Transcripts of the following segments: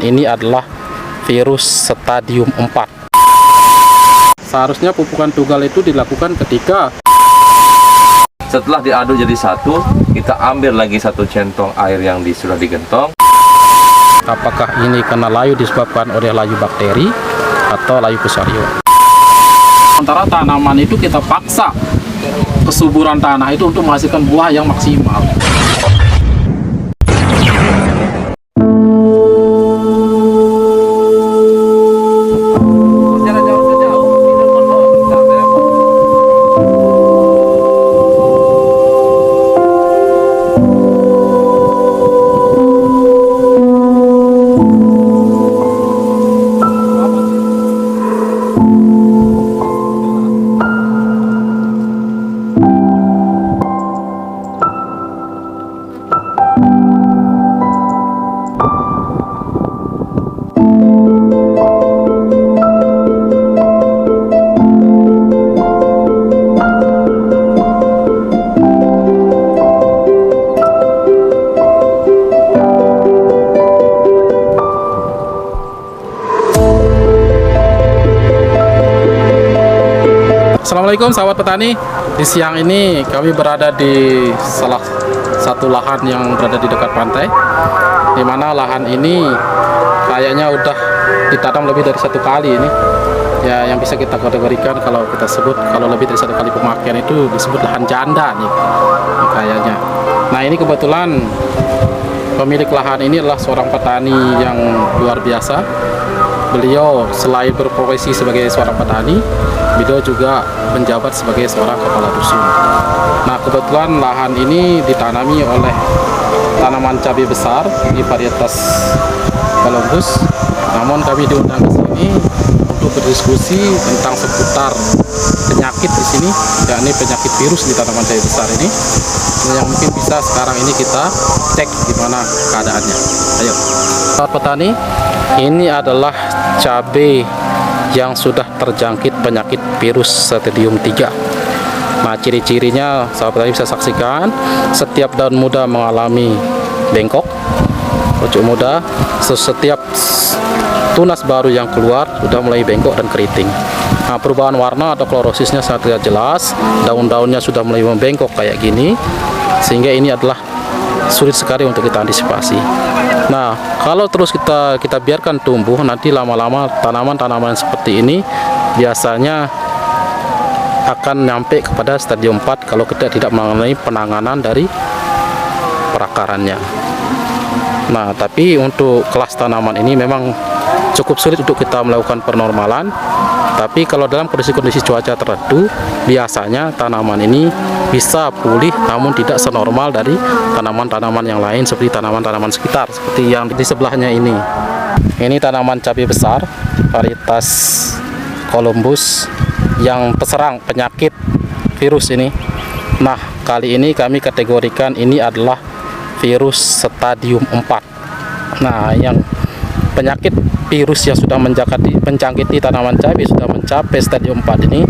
Ini adalah virus stadium 4. Seharusnya pupukan tunggal itu dilakukan ketika setelah diaduk jadi satu, kita ambil lagi satu centong air yang sudah digentong. apakah ini karena layu disebabkan oleh layu bakteri atau layu fusarium. Sementara tanaman itu kita paksa kesuburan tanah itu untuk menghasilkan buah yang maksimal. Assalamualaikum sahabat petani. Di siang ini kami berada di salah satu lahan yang berada di dekat pantai, di mana lahan ini kayaknya udah ditanam lebih dari satu kali ini. Ya, yang bisa kita kategorikan kalau kita sebut kalau lebih dari satu kali pemakaian itu disebut lahan janda nih kayaknya. Nah, ini kebetulan pemilik lahan ini adalah seorang petani yang luar biasa. Beliau selain berprofesi sebagai seorang petani, beliau juga menjabat sebagai seorang kepala dusun. Nah, kebetulan lahan ini ditanami oleh tanaman cabai besar di varietas Columbus. Namun kami diundang ke sini untuk berdiskusi tentang seputar penyakit di sini, yakni penyakit virus di tanaman cabai besar ini, yang mungkin bisa sekarang ini kita cek gimana keadaannya. Ayo, sahabat petani, ini adalah cabai yang sudah terjangkit penyakit virus stadium 3. Nah, ciri-cirinya sahabat petani bisa saksikan, setiap daun muda mengalami bengkok, pucuk muda, setiap tunas baru yang keluar sudah mulai bengkok dan keriting. Nah, perubahan warna atau klorosisnya sangat jelas, daun-daunnya sudah mulai membengkok kayak gini, sehingga ini adalah sulit sekali untuk kita antisipasi. Nah, kalau terus kita biarkan tumbuh, nanti lama-lama tanaman-tanaman seperti ini biasanya akan nyampe kepada stadium 4 kalau kita tidak mengenai penanganan dari perakarannya. Nah, tapi untuk kelas tanaman ini memang cukup sulit untuk kita melakukan penormalan. Tapi kalau dalam kondisi-kondisi cuaca tertentu, biasanya tanaman ini bisa pulih namun tidak senormal dari tanaman-tanaman yang lain seperti tanaman-tanaman sekitar, seperti yang di sebelahnya ini. Ini tanaman cabai besar varietas Columbus yang terserang penyakit virus ini. Nah, kali ini kami kategorikan ini adalah virus stadium 4. Nah, yang penyakit virus yang sudah menjangkiti tanaman cabai sudah mencapai stadium 4 ini,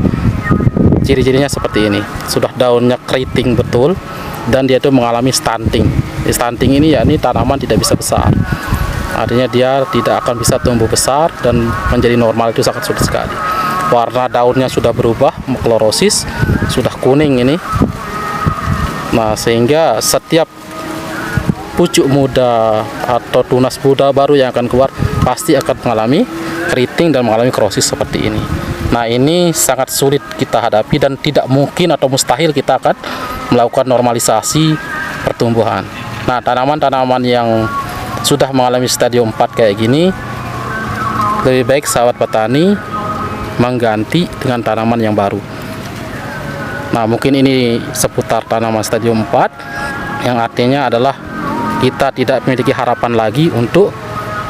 ciri-cirinya seperti ini. Sudah daunnya keriting betul dan dia itu mengalami stunting. Di stunting ini yakni tanaman tidak bisa besar. Artinya dia tidak akan bisa tumbuh besar dan menjadi normal itu sangat sulit sekali. Warna daunnya sudah berubah, klorosis sudah kuning ini. Nah, sehingga setiap pucuk muda atau tunas muda baru yang akan keluar pasti akan mengalami keriting dan mengalami krosis seperti ini. Nah, ini sangat sulit kita hadapi dan tidak mungkin atau mustahil kita akan melakukan normalisasi pertumbuhan. Nah, tanaman-tanaman yang sudah mengalami stadium 4 kayak gini, lebih baik sahabat petani mengganti dengan tanaman yang baru. Nah, mungkin ini seputar tanaman stadium 4, yang artinya adalah kita tidak memiliki harapan lagi untuk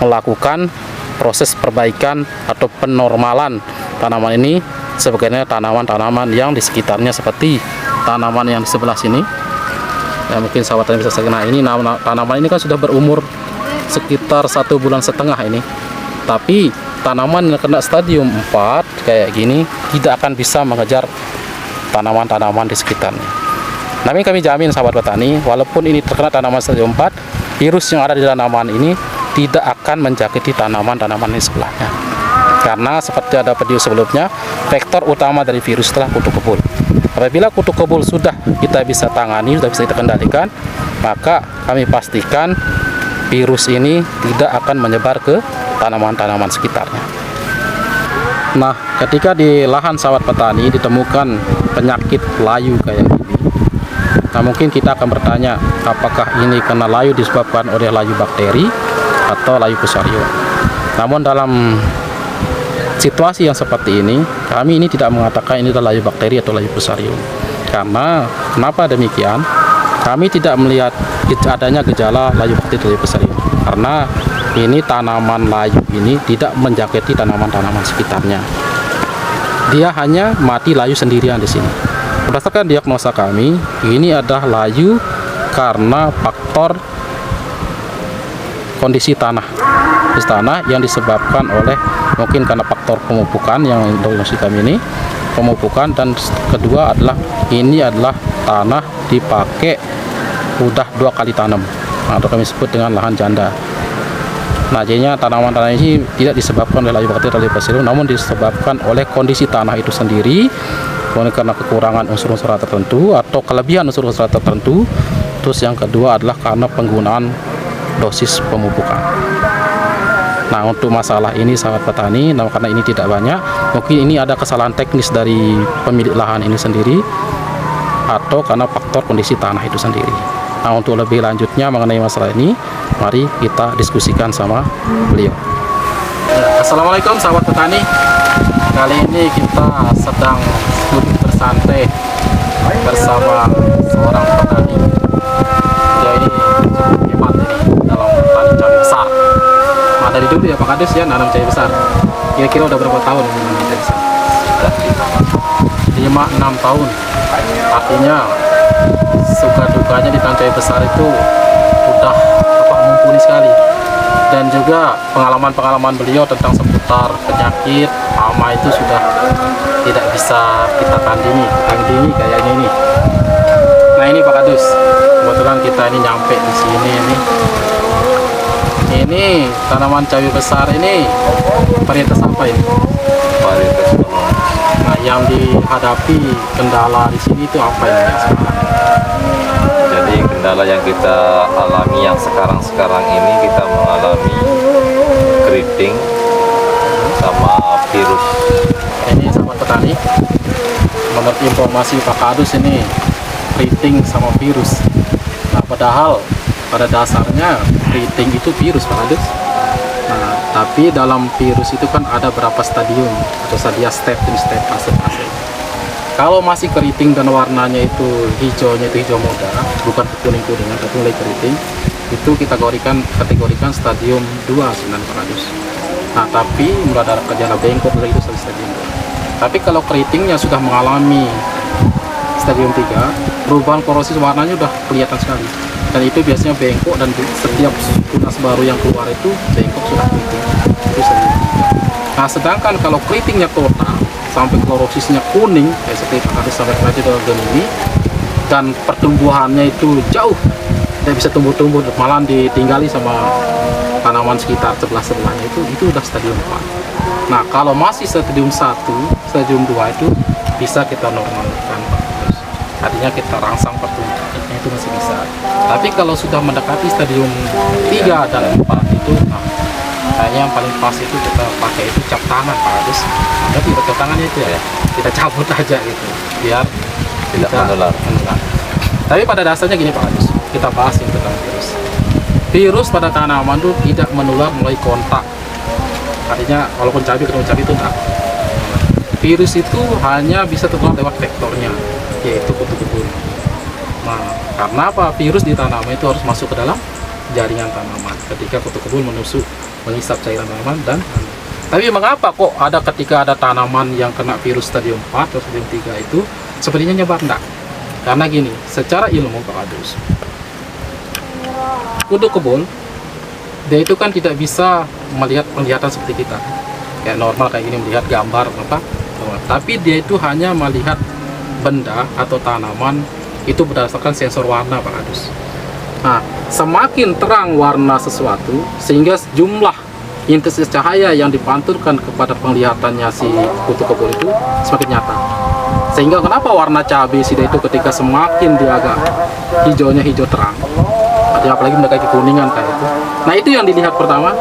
melakukan proses perbaikan atau penormalan tanaman ini sebagaimana tanaman-tanaman yang di sekitarnya seperti tanaman yang di sebelah sini. Ya, mungkin sahabat bisa saksikan. Nah, ini tanaman ini kan sudah berumur sekitar 1,5 bulan ini. Tapi tanaman yang kena stadium 4 kayak gini tidak akan bisa mengejar tanaman-tanaman di sekitarnya. Tapi kami jamin sahabat petani, walaupun ini terkena tanaman stadium 4, virus yang ada di tanaman ini tidak akan menjakiti tanaman-tanaman di sebelahnya. Karena seperti ada video sebelumnya, vektor utama dari virus adalah kutu kebul. Apabila kutu kebul sudah kita bisa tangani, sudah bisa kita kendalikan, maka kami pastikan virus ini tidak akan menyebar ke tanaman-tanaman sekitarnya. Nah, ketika di lahan sawah petani ditemukan penyakit layu kayak gini, nah mungkin kita akan bertanya, apakah ini karena layu disebabkan oleh layu bakteri atau layu fusarium. Namun dalam situasi yang seperti ini, kami ini tidak mengatakan ini adalah layu bakteri atau layu fusarium. Karena kenapa demikian? Kami tidak melihat adanya gejala layu bakteri atau layu fusarium. Karena ini tanaman layu ini tidak menjaketi tanaman-tanaman sekitarnya. Dia hanya mati layu sendirian di sini. Berdasarkan diagnosa kami, ini adalah layu karena faktor kondisi tanah yang disebabkan oleh mungkin karena faktor pemupukan yang diagnosis kami ini, pemupukan, dan kedua adalah ini adalah tanah dipakai udah 2 kali tanam, atau kami sebut dengan lahan janda. Nah, jadinya tanaman-tanaman ini tidak disebabkan oleh layu bakteri atau layu fusarium, namun disebabkan oleh kondisi tanah itu sendiri, karena kekurangan unsur-unsur tertentu atau kelebihan unsur-unsur tertentu. Terus yang kedua adalah karena penggunaan dosis pemupukan. Nah, untuk masalah ini sahabat petani, nah karena ini tidak banyak, mungkin ini ada kesalahan teknis dari pemilik lahan ini sendiri atau karena faktor kondisi tanah itu sendiri. Nah, untuk lebih lanjutnya mengenai masalah ini, mari kita diskusikan sama beliau. Assalamualaikum sahabat petani. Kali ini kita sedang duduk bersantai bersama seorang petani. Dia ini cukup hebat ini dalam petani cabai besar. Nah, dari dulu ya Pak Kades ya nanam cabai besar. Kira-kira udah berapa tahun ini nanam cabai besar? 5-6 tahun. Artinya suka dukanya di tanam cabai besar itu udah mumpuni sekali. Dan juga pengalaman-pengalaman beliau tentang seputar penyakit hama itu sudah tidak bisa kita tandingi kayaknya ini. Nah, ini Pak Kadus, kebetulan kita ini nyampe di sini ini. Ini tanaman cabai besar ini varietas apa ini? Varietas melon. Nah, yang dihadapi kendala di sini itu apa ini yang sekarang? Jadi kendala yang kita alami yang sekarang ini kita mengalami keriting sama virus. Ini sahabat petani, menurut informasi Pak Kadus ini keriting sama virus. Nah, padahal pada dasarnya keriting itu virus Pak Kadus. Nah, tapi dalam virus itu kan ada berapa stadium atau step fase. Kalau masih keriting dan warnanya itu hijaunya itu hijau muda, bukan kuning-kuningan tapi mulai keriting, itu kita kategorikan stadium 2 sebenarnya Pak Kadus. Nah, tapi mulai ada gejala bengkok dari itu stadium 2. Tapi kalau keritingnya sudah mengalami stadium 3, perubahan korosis warnanya udah kelihatan sekali. Dan itu biasanya bengkok, dan setiap tunas baru yang keluar itu bengkok sudah keriting. Itu stadium 3. Nah, sedangkan kalau keritingnya total sampai korosisnya kuning kayak seperti Pak Kadus sampai nanti dalam ini, dan pertumbuhannya itu jauh tidak bisa tumbuh malah ditinggali sama tanaman sekitar sebelah-sebelahnya, itu udah stadium 4. Nah, kalau masih stadium 1, stadium 2 itu bisa kita normalkan Pak Kadus. Artinya kita rangsang pertumbuhannya itu masih bisa. Tapi kalau sudah mendekati stadium 3 dan 4 itu, nah, kayaknya yang paling pas itu kita pakai itu cap tangan Pak Kadus. Tapi cap tangannya itu ya kita cabut aja gitu biar Tidak menular. Tapi pada dasarnya gini Pak Kadus, kita bahas ini tentang virus. Virus pada tanaman itu tidak menular melalui kontak. Artinya walaupun cabai ketemu cabai itu enggak. Virus itu hanya bisa tertular lewat vektornya, yaitu kutu kebul. Nah, karena apa? Virus di tanaman itu harus masuk ke dalam jaringan tanaman ketika kutu kebul menghisap cairan tanaman. Dan tapi mengapa kok ketika ada tanaman yang kena virus stadium 4 atau stadium 3 itu sepertinya nyebar? Enggak. Karena gini, secara ilmu Pak Kadus, kutu kebul dia itu kan tidak bisa melihat penglihatan seperti kita kayak normal kayak gini melihat gambar apa, tapi dia itu hanya melihat benda atau tanaman itu berdasarkan sensor warna Pak Kadus. Nah, semakin terang warna sesuatu sehingga jumlah intensitas cahaya yang dipantulkan kepada penglihatannya si kutu kebul itu semakin nyata. Sehingga kenapa warna cabai sida itu ketika semakin dia agak hijaunya hijau terang, apalagi mendekati kekuningan kayak itu. Nah, itu yang dilihat pertama.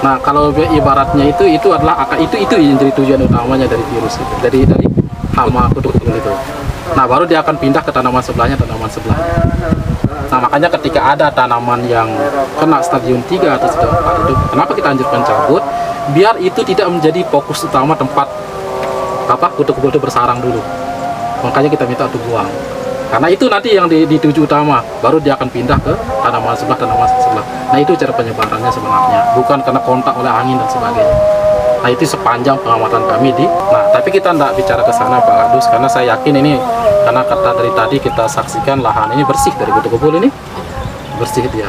Nah, kalau ibaratnya itu adalah itu yang jadi tujuan utamanya dari virus itu, dari hama kutu kebul itu. Nah, baru dia akan pindah ke tanaman sebelahnya. Nah, makanya ketika ada tanaman yang kena stadium 3 atau stadium 4 itu, kenapa kita anjurkan cabut? Biar itu tidak menjadi fokus utama tempat kutu kebul itu bersarang dulu. Makanya kita minta untuk buang. Karena itu nanti yang dituju utama, baru dia akan pindah ke tanaman sebelah. Nah, itu cara penyebarannya sebenarnya, bukan karena kontak oleh angin dan sebagainya. Nah, itu sepanjang pengamatan kami tapi kita tidak bicara ke sana Pak Kadus, karena saya yakin ini, karena kata dari tadi kita saksikan lahan ini bersih dari kutu kebul ini, bersih dia.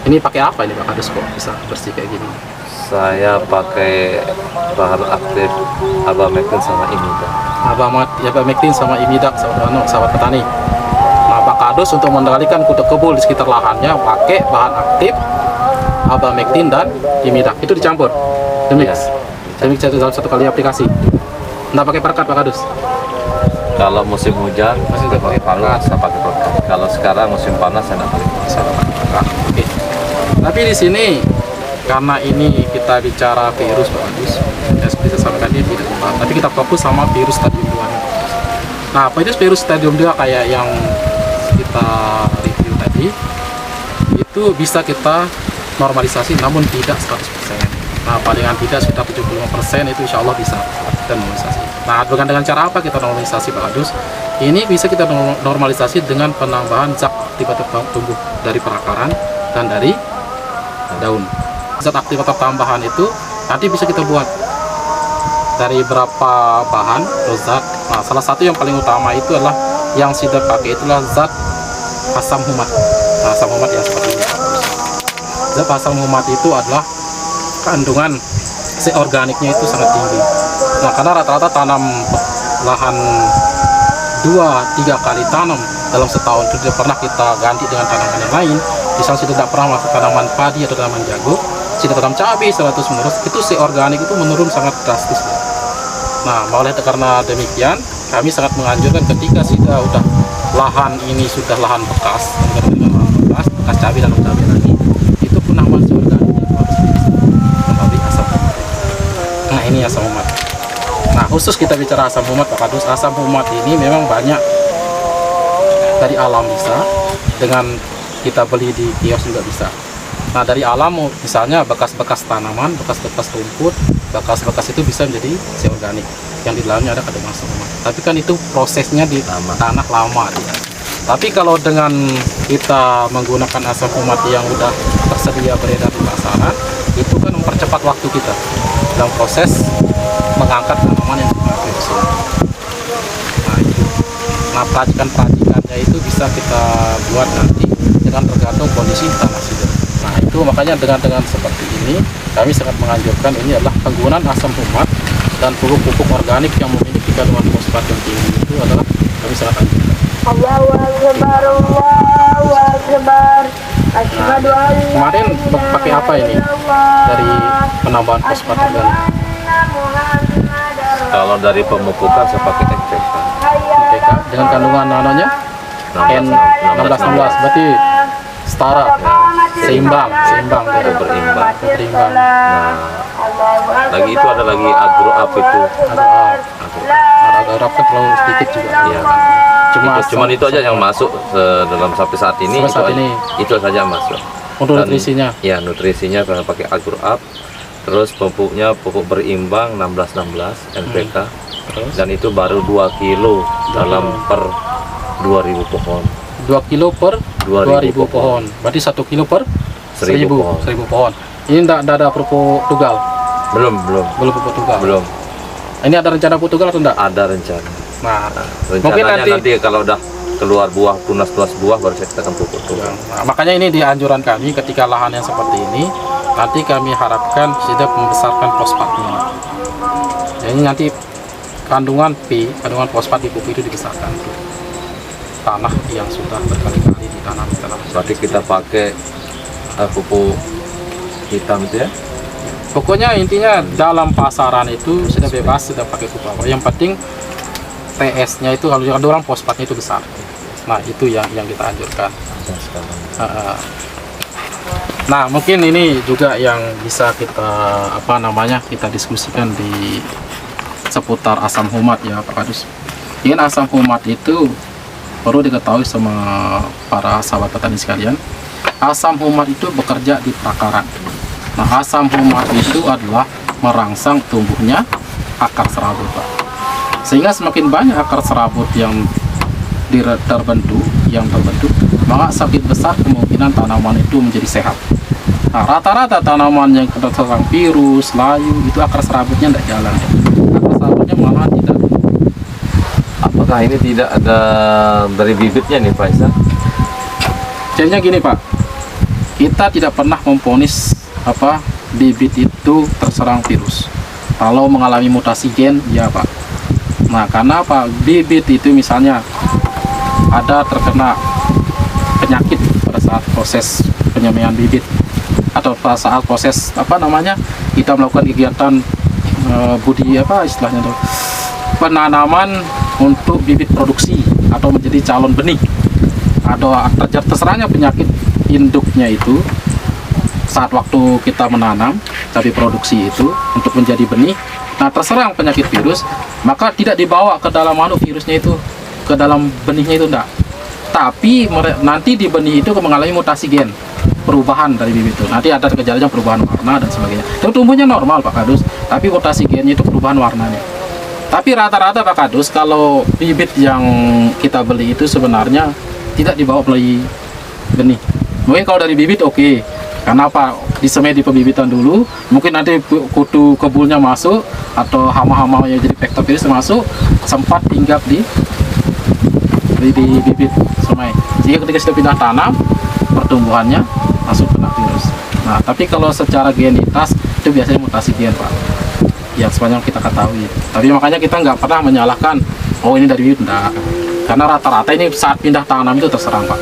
Ini pakai apa ini Pak Kadus kok bisa bersih kayak gini? Saya pakai bahan aktif Abamectin sama Imida. Abamectin sama Imida, sahabat petani. Nah, Pak Kadus untuk mengendalikan kutu kebul di sekitar lahannya pakai bahan aktif Abamectin dan Imida. Itu dicampur, demix dalam satu kali aplikasi. Nggak pakai perekat Pak Kadus? Kalau musim hujan masih pakai perekat, saya pakai perekat. Kalau sekarang musim panas saya nggak pakai perekat. Oke. Tapi di sini karena ini kita bicara virus Pak Kadus, ya seperti saya sampaikan ini tidak tepat. Tapi kita fokus sama virus stadium 2. Nah, virus stadium 2 kayak yang kita review tadi, itu bisa kita normalisasi namun tidak 100%. Nah, palingan tidak sekitar 75% itu insya Allah bisa kita normalisasi. Nah, dengan cara apa kita normalisasi Pak Kadus? Ini bisa kita normalisasi dengan penambahan zat aktivator tumbuh dari perakaran dan dari daun. Zat aktivator tambahan itu nanti bisa kita buat dari berapa bahan atau zat. Nah, salah satu yang paling utama itu adalah yang kita pakai itulah zat asam humat. Nah, asam humat ya seperti ini. Zat asam humat itu adalah kandungan organiknya itu sangat tinggi. Nah, karena rata-rata tanam lahan 2-3 kali tanam dalam setahun itu tidak pernah kita ganti dengan tanaman yang lain. Misalnya sudah tidak pernah masuk tanaman padi atau tanaman jagung, sudah tanam cabai terus menerus, itu organik itu menurun sangat drastis. Nah, karena demikian kami sangat menganjurkan ketika sudah lahan ini sudah lahan bekas cabai dan cabai lagi, itu penambahan organik itu harus kembali asam humat. Nah, ini asam humat. Nah, khusus kita bicara asam humat Pak Kadus, asam humat ini memang banyak dari alam bisa, dengan kita beli di kios juga bisa. Nah, dari alam misalnya bekas-bekas tanaman, bekas-bekas rumput, bekas-bekas itu bisa menjadi si organik yang di dalamnya ada kandungan asam humat. Tapi kan itu prosesnya di tanah lama ya. Tapi kalau dengan kita menggunakan asam humat yang udah tersedia beredar di pasaran, itu kan mempercepat waktu kita dalam proses mengangkat tanaman yang dipakai di sini. Nah, itu. Nah, peracikan-peracikannya itu bisa kita buat nanti dengan tergantung kondisi tanah situ. Nah, itu makanya dengan seperti ini kami sangat menganjurkan ini adalah penggunaan asam humat dan pupuk-pupuk organik yang memiliki kandungan fosfat yang tinggi itu adalah kami sangat anjurkan. Allahu Akbar, Allahu Akbar. Asyhadu an la Kemarin pakai apa ini dari penambahan fosfat organik? Kalau dari pemupukan saya pakai NPK. NPK dengan kandungan nanonya N16 berarti setara, seimbang berimbang. Nah, Lagi itu ada lagi agro up itu. agak kan terlalu sedikit juga. Iya. Cuman itu aja yang masuk dalam sampai saat ini. Itu saja yang masuk. Untuk nutrisinya? Ya, nutrisinya karena pakai agro up. Terus pupuk berimbang 16 NPK. Dan itu baru 2 kilo dalam per 2000 pohon. 2 kilo per 2000 pohon. Berarti 1 kilo per 1000 pohon. Ini tidak ada pupuk tugal? Belum pupuk tugal? Belum. Ini ada rencana pupuk tugal atau enggak? Ada rencana. Nah, mungkin nanti kalau udah keluar buah, tunas buah baru kita akan pupuk tugal. Nah, makanya ini di anjuran kami ketika lahan yang seperti ini, nanti kami harapkan sudah membesarkan fosfatnya. Jadi nanti kandungan fosfat di pupuk itu dibesarkan. tanah yang sudah berkali-kali ditanam. Berarti kita pakai pupuk hitam itu ya. Pokoknya intinya dalam pasaran itu sudah bebas, sudah pakai pupuk apa. Yang penting TS-nya itu kalau ada orang fosfatnya itu besar. Nah itu yang kita anjurkan. Nah mungkin ini juga yang bisa kita kita diskusikan di seputar asam humat ya Pak Kadus. Ini asam humat itu perlu diketahui sama para sahabat petani sekalian. Asam humat itu bekerja di prakaran. Nah asam humat itu adalah merangsang tumbuhnya akar serabut Pak. Sehingga semakin banyak akar serabut yang terbentuk, maka sakit besar kemungkinan tanaman itu menjadi sehat. Nah, rata-rata tanaman yang terserang virus, layu, itu akar serabutnya tidak jalan. Akar serabutnya malah tidak. Apakah ini tidak ada dari bibitnya nih Pak Isa? Jadinya gini Pak, kita tidak pernah memvonis bibit itu terserang virus. Kalau mengalami mutasi gen, ya Pak. Nah, karena apa? Bibit itu misalnya ada terkena penyakit pada saat proses penyemaian bibit atau pada saat proses kita melakukan kegiatan penanaman untuk bibit produksi atau menjadi calon benih atau terserahnya penyakit induknya itu saat waktu kita menanam cabai produksi itu untuk menjadi benih. Nah terserang penyakit virus, maka tidak dibawa ke dalam virusnya itu, ke dalam benihnya itu enggak. Tapi nanti di benih itu mengalami mutasi gen, perubahan dari bibit itu. Nanti ada gejalanya perubahan warna dan sebagainya. Itu tumbuhnya normal Pak Kadus, tapi mutasi gennya itu perubahan warnanya. Tapi rata-rata Pak Kadus, kalau bibit yang kita beli itu sebenarnya tidak dibawa melalui benih. Mungkin kalau dari bibit oke. Karena apa? Disemai di pembibitan dulu, mungkin nanti kutu kebulnya masuk atau hama-hama yang jadi vektor virus masuk, sempat hinggap di bibit semai. Sehingga ketika sudah pindah tanam, pertumbuhannya masuk kena virus. Nah, tapi kalau secara genitas itu biasanya mutasi gen Pak, yang sepanjang kita ketahui. Tapi makanya kita nggak pernah menyalahkan, oh ini dari bibit, enggak. Karena rata-rata ini saat pindah tanam itu terserang Pak.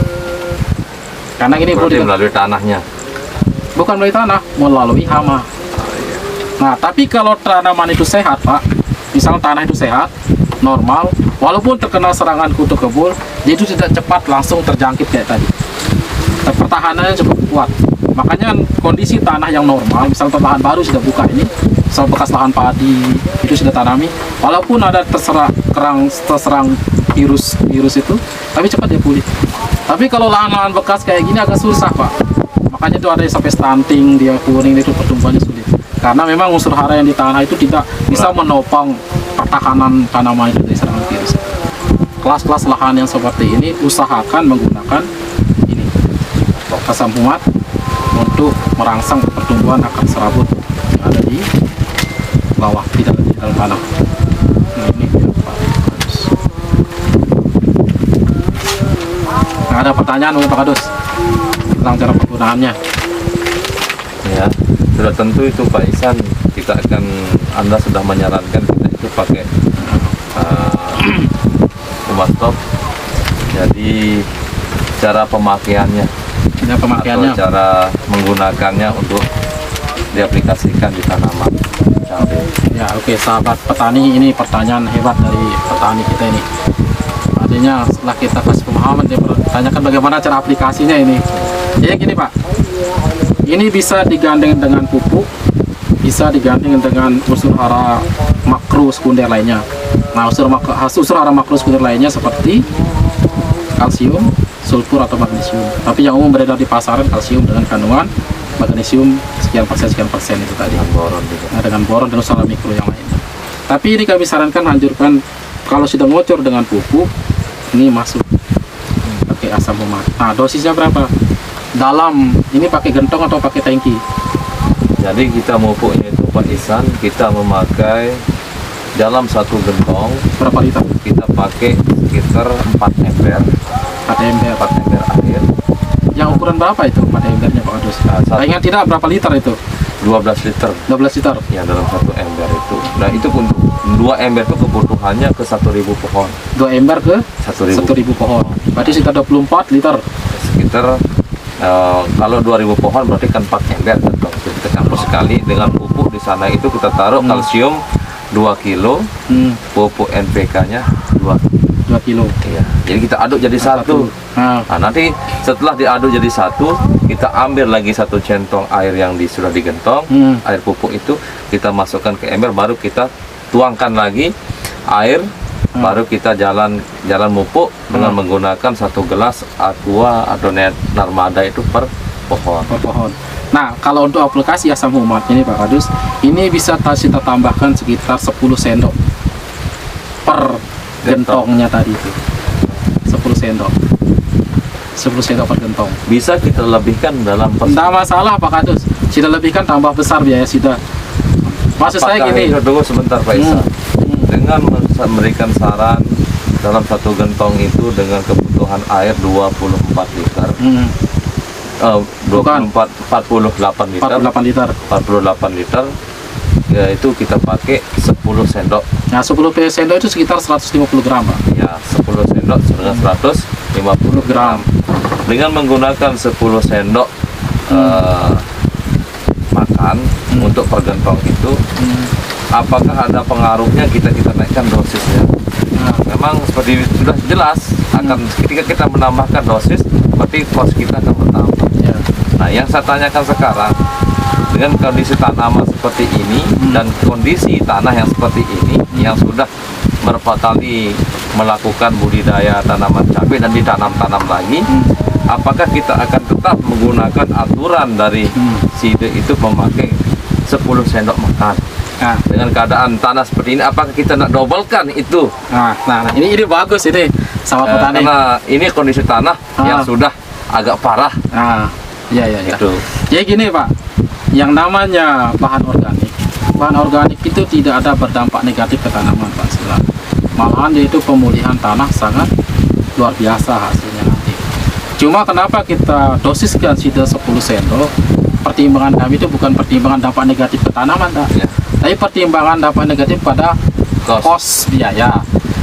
Karena ini melalui tanahnya. Bukan melalui tanah, melalui hama. Nah, tapi kalau tanaman itu sehat, Pak, misalnya tanah itu sehat, normal, walaupun terkena serangan kutu kebul, dia itu tidak cepat langsung terjangkit kayak tadi. Pertahanannya cukup kuat. Makanya kondisi tanah yang normal, misalnya lahan baru sudah buka ini, misal bekas lahan padi itu sudah tanami, walaupun ada terserang virus itu, tapi cepat dia pulih. Tapi kalau lahan-lahan bekas kayak gini agak susah Pak. Makanya itu ada yang sampai stunting, dia kuning, itu pertumbuhannya sulit. Karena memang unsur hara yang di tanah itu tidak bisa menopang pertahanan tanaman itu dari serangan virus. Kelas-kelas lahan yang seperti ini usahakan menggunakan ini asam humat untuk merangsang pertumbuhan akar serabut yang ada di bawah, tidak di dalam tanah. Nah, ini Nah, ada pertanyaan mungkin Pak Kadus tentang cara penggunaannya? Ya, sudah tentu itu Pak Ihsan, Anda sudah menyarankan kita itu pakai humas top. Jadi cara pemakaiannya, atau cara menggunakannya untuk diaplikasikan di tanaman cabai. Ya oke, sahabat petani, ini pertanyaan hebat dari petani kita ini. Artinya setelah kita kasih pemahaman, dia bertanyakan bagaimana cara aplikasinya ini. Jadi gini Pak, ini bisa digandeng dengan pupuk, bisa digandeng dengan unsur hara makro sekunder lainnya. Nah unsur hara makro sekunder lainnya seperti kalsium, sulfur atau magnesium. Tapi yang umum beredar di pasaran kalsium dengan kandungan magnesium sekian persen itu tadi. Dengan boron dan unsur hara mikro yang lainnya. Tapi ini kami sarankan, anjurkan kalau sudah ngocor dengan pupuk, ini masuk pakai asam humat. Nah dosisnya berapa? Dalam ini pakai gentong atau pakai tangki? Jadi kita pupuknya itu Pak Ihsan, kita memakai dalam satu gentong berapa liter? Kita pakai sekitar 4 ember air. Yang ukuran berapa itu 4 embernya Pak Kadus? Ingat tidak berapa liter itu? 12 liter 12 liter. ya dalam satu ember itu. Nah itu untuk 2 ember itu kebutuhannya ke 1.000 pohon. 2 ember ke 1.000 pohon. Berarti sekitar 24 liter. sekitar kalau 2.000 pohon berarti kan 4 ember gitu. Kita campur sekali dengan pupuk di sana itu kita taruh kalsium 2 kilo, pupuk NPK-nya 2 kilo. iya. Jadi kita aduk jadi satu. Nah, Nah, nanti setelah diaduk jadi satu, kita ambil lagi 1 centong air yang sudah digentong, air pupuk itu kita masukkan ke ember, baru kita tuangkan lagi air, baru kita jalan mupuk dengan menggunakan 1 gelas aqua atau narmada itu per pohon. per pohon. Nah, kalau untuk aplikasi asam umat ini Pak Kadus, ini bisa kita tambahkan sekitar 10 sendok per gentongnya tadi itu. 10 sendok. 10 sendok per gentong. Bisa kita lebihkan dalam Tidak masalah Pak Kadus. Kita lebihkan tambah besar biaya sudah. Maksud saya gini. Tunggu sebentar Pak Isa. Dengan memberikan saran dalam 1 gentong itu dengan kebutuhan air 24 liter. 48 liter. 48 liter. 48 liter. Ya itu kita pakai 10 sendok. Nah, 10 sendok itu sekitar 150 gram, Pak. Ya, 10 sendok dengan 150 gram. Dengan menggunakan 10 sendok makan untuk per gentong itu, apakah ada pengaruhnya kita naikkan dosisnya? Memang seperti sudah jelas akan ketika kita menambahkan dosis, berarti kos kita akan bertambah. Ya. Nah, yang saya tanyakan sekarang, dengan kondisi tanaman seperti ini dan kondisi tanah yang seperti ini yang sudah beberapa kali melakukan budidaya tanaman cabai dan ditanam-tanam lagi, apakah kita akan tetap menggunakan aturan dari SIDE itu memakai 10 sendok makan? Nah, Dengan keadaan tanah seperti ini, apakah kita nak dobelkan itu? nah, ini bagus ini sama petani. Karena ini kondisi tanah yang sudah agak parah. Nah, iya. Gitu. Jadi gini Pak, yang namanya bahan organik itu tidak ada berdampak negatif ke tanaman Pak. Malahan itu pemulihan tanah sangat luar biasa hasilnya nanti. Cuma kenapa kita dosiskan SIDE 10 sendok? Pertimbangan kami itu bukan pertimbangan dampak negatif ke tanaman, Ya. tapi pertimbangan dampak negatif pada kos biaya.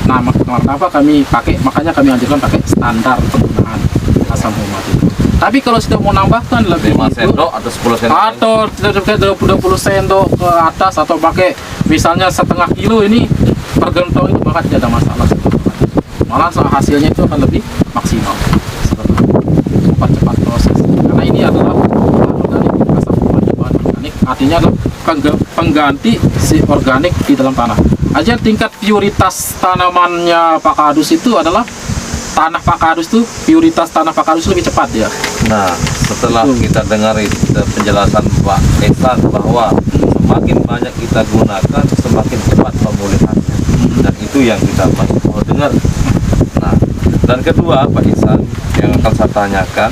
Nah, kenapa makanya kami anjurkan pakai standar penggunaan asam umat itu. Tapi kalau sudah mau nambahkan lebih 5 itu, sendok atau 10 sendok? atau 20 sendok ke atas, atau pakai misalnya setengah kilo ini per gentong itu, maka tidak ada masalah. Malah hasilnya itu akan lebih maksimal setelah mempercepat proses. Karena ini adalah bahan organik, asam umat bahan organik, artinya adalah pengganti si organik di dalam tanah. Aja tingkat prioritas tanamannya Pak Kadus itu adalah tanah Pak Kadus itu, prioritas tanah Pak Kadus lebih cepat ya. Nah, setelah kita dengar penjelasan Pak Ehsan bahwa semakin banyak kita gunakan, semakin cepat pemulihannya. Dan itu yang kita mau dengar. Nah, dan kedua Pak Ehsan, yang akan saya tanyakan,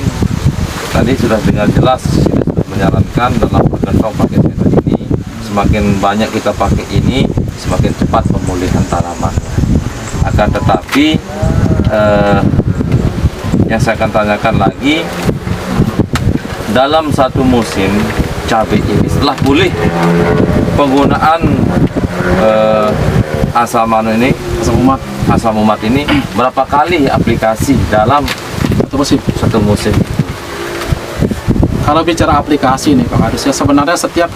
tadi sudah dengar jelas, sudah menyarankan dalam bergentong pakai sendok ini, semakin banyak kita pakai ini, semakin cepat pemulihan tanaman. Akan tetapi yang saya akan tanyakan lagi, dalam satu musim cabai ini setelah pulih penggunaan asam umat ini berapa kali aplikasi dalam satu musim? Kalau bicara aplikasi nih Pak Kadus, ya sebenarnya setiap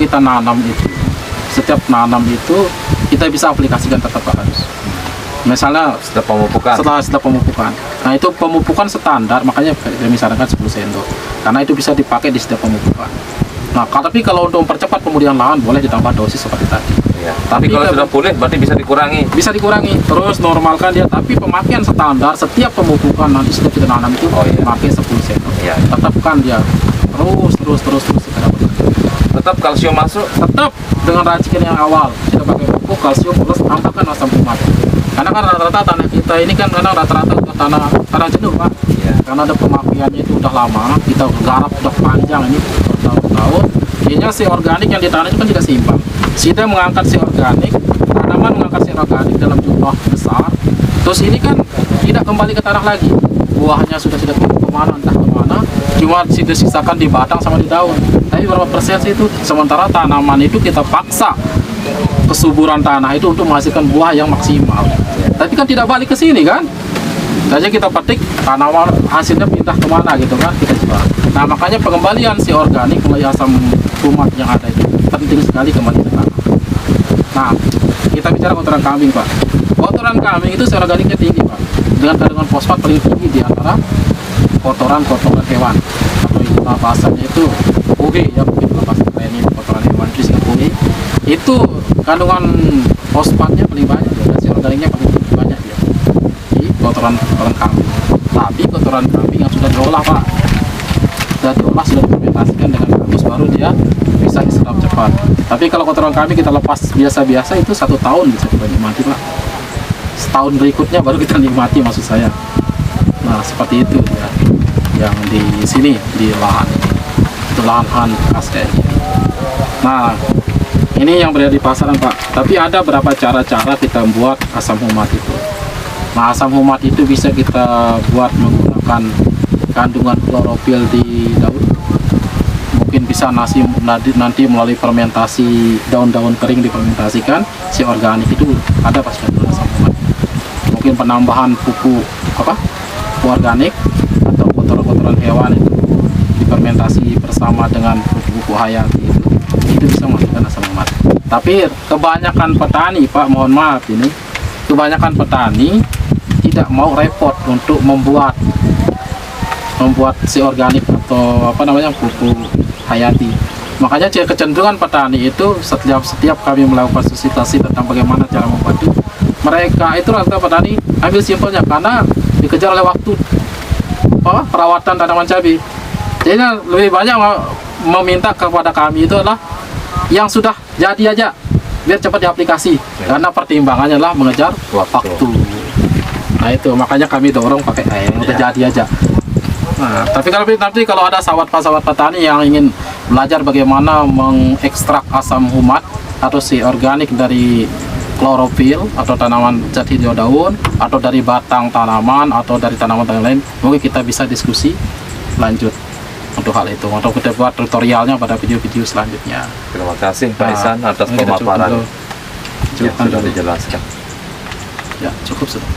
nanam itu kita bisa aplikasikan tetap Pak Kadus. Misalnya setelah pemupukan. Nah, itu pemupukan standar, makanya misalkan 10 sendok. Karena itu bisa dipakai di setiap pemupukan. Nah, tapi kalau untuk mempercepat pemulihan lahan boleh ditambah dosis seperti tadi. Ya. Tapi kalau sudah pulih berarti bisa dikurangi. Bisa dikurangi, terus normalkan dia. Tapi pemakaian standar setiap pemupukan nanti setiap kita nanam itu pakai 10 sendok. Ya. Tetapkan dia terus kita dapat. Tetap kalsium masuk. Tetap dengan racikan yang awal kita pakai pupuk kalsium plus tambahkan asam umat. Karena kan rata-rata tanah kita ini kan kadang rata-rata tanah jenuh Pak. Ya. Karena ada pemakaiannya itu udah lama, kita garap udah panjang ini bertahun-tahun. Jadinya si organik yang ditanam itu kan tidak seimbang. Kita mengangkat si organik, tanaman mengangkat si organik dalam jumlah besar. Terus ini kan tidak kembali ke tanah lagi. Buahnya sudah tidak kemana, entah kemana, cuma sisakan di batang sama di daun. Tapi berapa persen sih itu? Sementara tanaman itu kita paksa kesuburan tanah itu untuk menghasilkan buah yang maksimal. Tapi kan tidak balik ke sini kan? Saja kita petik tanaman hasilnya pindah kemana gitu kan, kita jual. Nah makanya pengembalian si organik melalui asam humat yang ada itu penting sekali kembali ke tanah. Nah kita bicara kotoran kambing Pak. Kotoran kambing itu si organiknya tinggi Pak, dengan kandungan fosfat paling tinggi di antara kotoran hewan, atau istilah bahasanya itu UG ya, mungkin bahasa lain ini kotoran hewan itu singkat UG. Itu kandungan fosfatnya paling banyak dan si organiknya paling banyak dia di kotoran kambing. Tapi kotoran kambing yang sudah diolah Pak, sudah difermentasikan dengan bagus, baru dia bisa diserap cepat. Tapi kalau kotoran kambing kita lepas biasa-biasa itu 1 tahun bisa kita nikmati Pak. Setahun berikutnya baru kita nikmati maksud saya. Nah seperti itu ya, yang di sini di lahan itu lahan bekas kayak gini. Nah ini yang berada di pasaran Pak. Tapi ada beberapa cara-cara kita buat asam humat itu. Nah asam humat itu bisa kita buat menggunakan kandungan klorofil di daun. Mungkin bisa nanti melalui fermentasi daun-daun kering difermentasikan si organik itu ada pas kandungan asam humat. Mungkin penambahan pupuk organik atau kotoran hewan itu difermentasi bersama dengan pupuk hayati itu bisa menghasilkan asam humat. Tapi kebanyakan petani Pak, mohon maaf ini, kebanyakan petani tidak mau repot untuk membuat si organik atau pupuk hayati. Makanya kecenderungan petani itu setiap kami melakukan sosialisasi tentang bagaimana cara membuat itu, mereka itu rata petani ambil simpelnya karena dikejar oleh waktu perawatan tanaman cabai. Jadi lebih banyak meminta kepada kami itu adalah yang sudah jadi aja biar cepat diaplikasi, karena pertimbangannya adalah mengejar waktu. Nah itu makanya kami dorong pakai yang udah jadi aja. Nah, tapi nanti kalau ada sahabat petani yang ingin belajar bagaimana mengekstrak asam humat atau si organik dari klorofil atau tanaman zat hijau daun, atau dari batang tanaman, atau dari tanaman lain, mungkin kita bisa diskusi lanjut untuk hal itu, atau kita buat tutorialnya pada video-video selanjutnya. Terima kasih Pak Ihsan atas pemaparan yang sudah dijelaskan. Ya cukup sudah.